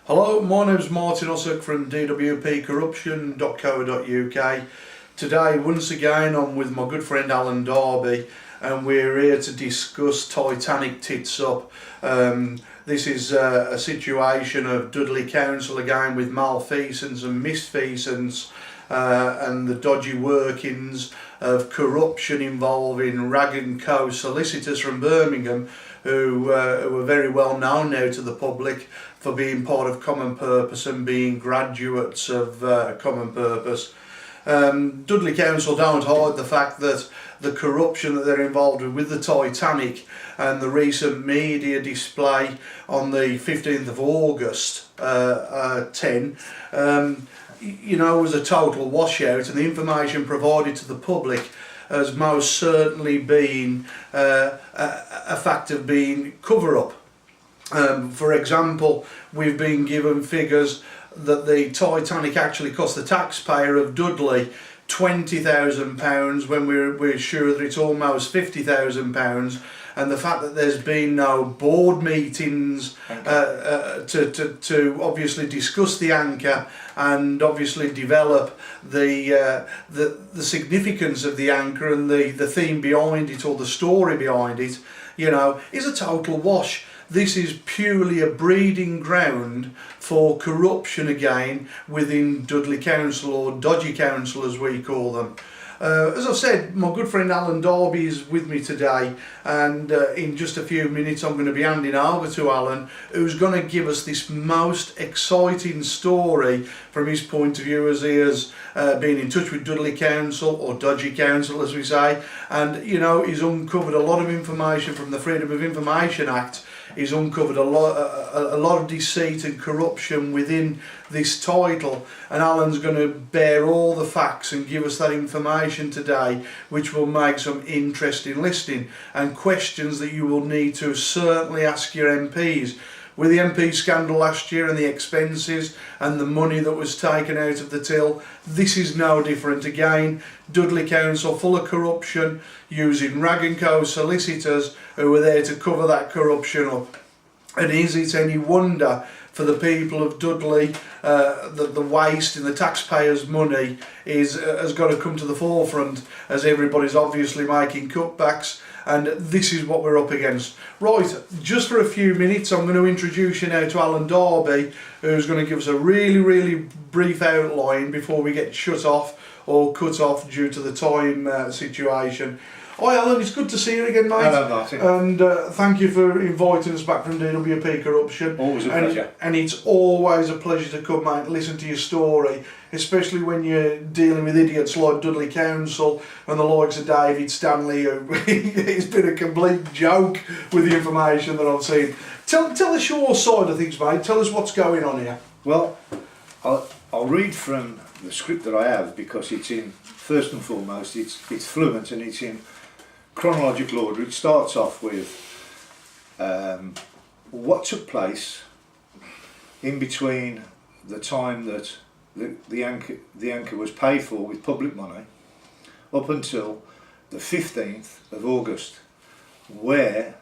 Hello, my name's Martin Ossock from dwpcorruption.co.uk. Today, once again, I'm with my good friend Alan Darby, and we're here to discuss Titanic Tits Up. This is a situation of Dudley Council again with malfeasance and misfeasance, and the dodgy workings of corruption involving Wragge Co Solicitors from Birmingham, who are very well known now to the public for being part of Common Purpose and being graduates of Common Purpose. Dudley Council don't hide the fact that the corruption that they're involved with the Titanic and the recent media display on the 15th of August 10 was a total washout, and the information provided to the public has most certainly been a fact of being cover-up. For example, we've been given figures that the Titanic actually cost the taxpayer of Dudley £20,000 when we're sure that it's almost £50,000, and the fact that there's been no board meetings to obviously discuss the anchor and obviously develop the significance of the anchor and the theme behind it, or the story behind it, is a total wash. This is purely a breeding ground for corruption again within Dudley Council, or Dodgy Council as we call them. As I've said, my good friend Alan Darby is with me today, and in just a few minutes I'm going to be handing over to Alan, who's going to give us this most exciting story from his point of view, as he has been in touch with Dudley Council, or Dodgy Council as we say, and he's uncovered a lot of information from the Freedom of Information Act. He's uncovered a lot of deceit and corruption within this title, and Alan's going to bear all the facts and give us that information today, which will make some interesting listening and questions that you will need to certainly ask your MPs. With the MP scandal last year and the expenses and the money that was taken out of the till, this is no different again. Dudley Council full of corruption, using Wragge Co Solicitors who were there to cover that corruption up. And is it any wonder for the people of Dudley that the waste in the taxpayers' money has got to come to the forefront, as everybody's obviously making cutbacks, and this is what we're up against. Right, just for a few minutes I'm going to introduce you now to Alan Darby, who's going to give us a really brief outline before we get shut off or cut off due to the time situation. Hi Alan, it's good to see you again, mate. Hello Martin. And thank you for inviting us back from DWP Corruption. Always a pleasure. And it's always a pleasure to come, mate, and listen to your story, especially when you're dealing with idiots like Dudley Council and the likes of David Stanley, who it's been a complete joke with the information that I've seen. Tell us your side of things, mate. Tell us what's going on here. Well, I'll read from the script that I have, because it's in, first and foremost, it's fluent and it's in chronological order. It starts off with what took place in between the time that the anchor was paid for with public money up until the 15th of August, where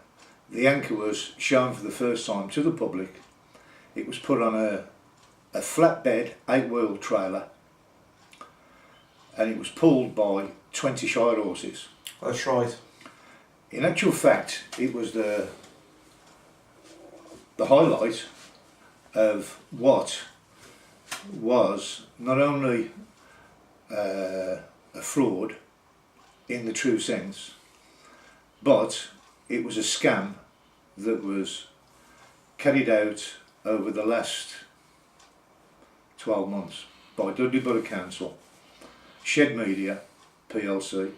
the anchor was shown for the first time to the public. It was put on a flatbed 8-wheel trailer, and it was pulled by 20 shire horses. That's right. In actual fact, it was the highlight of what was not only a fraud in the true sense, but it was a scam that was carried out over the last 12 months by Dudley Council, Shed Media PLC,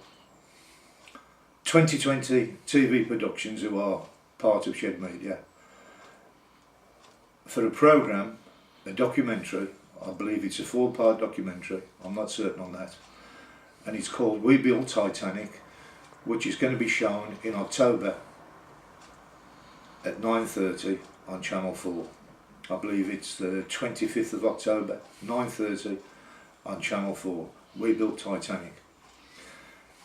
2020 TV Productions, who are part of Shed Media, for a programme, a documentary. I believe it's a 4-part documentary, I'm not certain on that, and it's called We Built Titanic, which is going to be shown in October at 9:30 on Channel 4. I believe it's the 25th of October, 9:30 on Channel 4, We Built Titanic.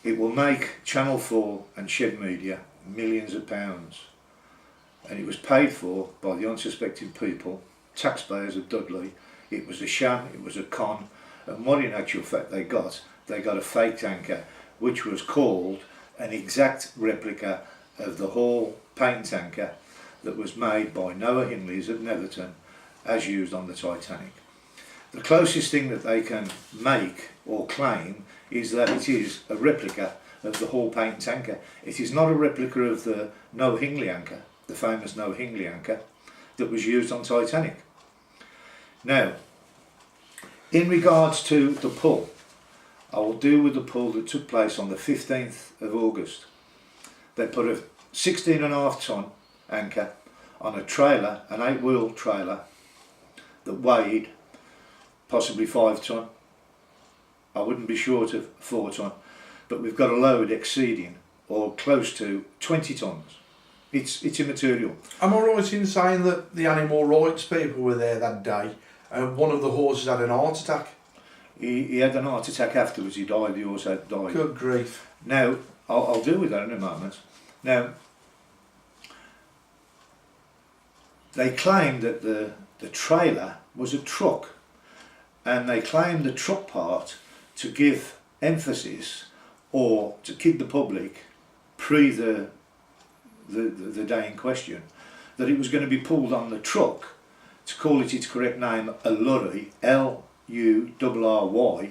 It will make Channel 4 and Shed Media millions of pounds, and it was paid for by the unsuspecting people taxpayers of Dudley. It was a sham, it was a con, and what in actual fact they got a fake tanker which was called an exact replica of the Hall paint tanker that was made by Noah Hinley's at Netherton as used on the Titanic. The closest thing that they can make or claim is that it is a replica of the Hall paint tanker. It is not a replica of the Noah Hinley anchor, the famous Noah Hinley anchor that was used on Titanic. Now, in regards to the pull, I will deal with the pull that took place on the 15th of August. They put a 16.5 ton anchor on a trailer, an 8-wheel trailer that weighed possibly 5 ton. I wouldn't be short of 4 ton, but we've got a load exceeding or close to 20 tons. It's immaterial. Am I right in saying that the animal rights people were there that day and one of the horses had an heart attack? He had an heart attack afterwards. He died. The horse had died. Good grief. Now, I'll deal with that in a moment. Now, they claimed that the trailer was a truck, and they claimed the truck part to give emphasis or to kid the public pre the day in question that it was going to be pulled on the truck, to call it its correct name, a lorry, L-U-R-R-Y,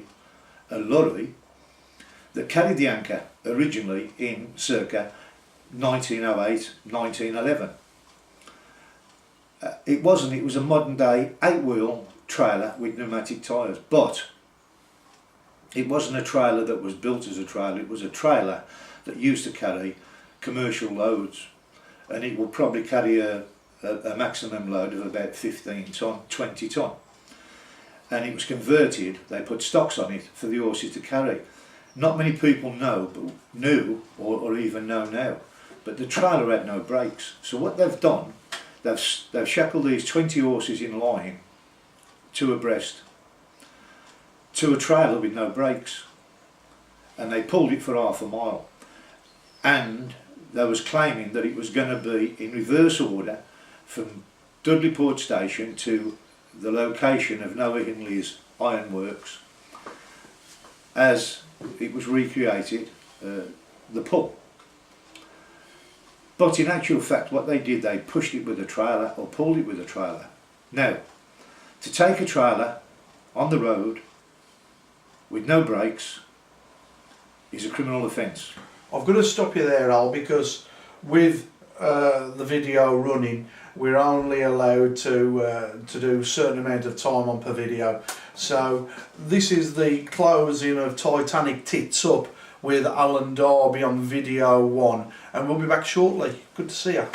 a lorry that carried the anchor originally in circa 1908, 1911. It wasn't, it was a modern day 8-wheel trailer with pneumatic tyres, but it wasn't a trailer that was built as a trailer, it was a trailer that used to carry commercial loads, and it will probably carry a maximum load of about 15 ton, 20 ton. And it was converted, they put stocks on it for the horses to carry. Not many people knew or even know now, but the trailer had no brakes. So what they've done, they've shackled these 20 horses in line, two abreast, to a trailer with no brakes, and they pulled it for half a mile. And they was claiming that it was going to be in reverse order from Dudley Port Station to the location of Noah Hinley's ironworks as it was recreated, the pull. But in actual fact what they did, they pushed it with a trailer or pulled it with a trailer. Now, to take a trailer on the road with no brakes is a criminal offence. I've got to stop you there, Al, because with the video running, we're only allowed to do a certain amount of time on per video. So this is the closing of Titanic Tits Up with Alan Darby on video 1, and we'll be back shortly. Good to see you.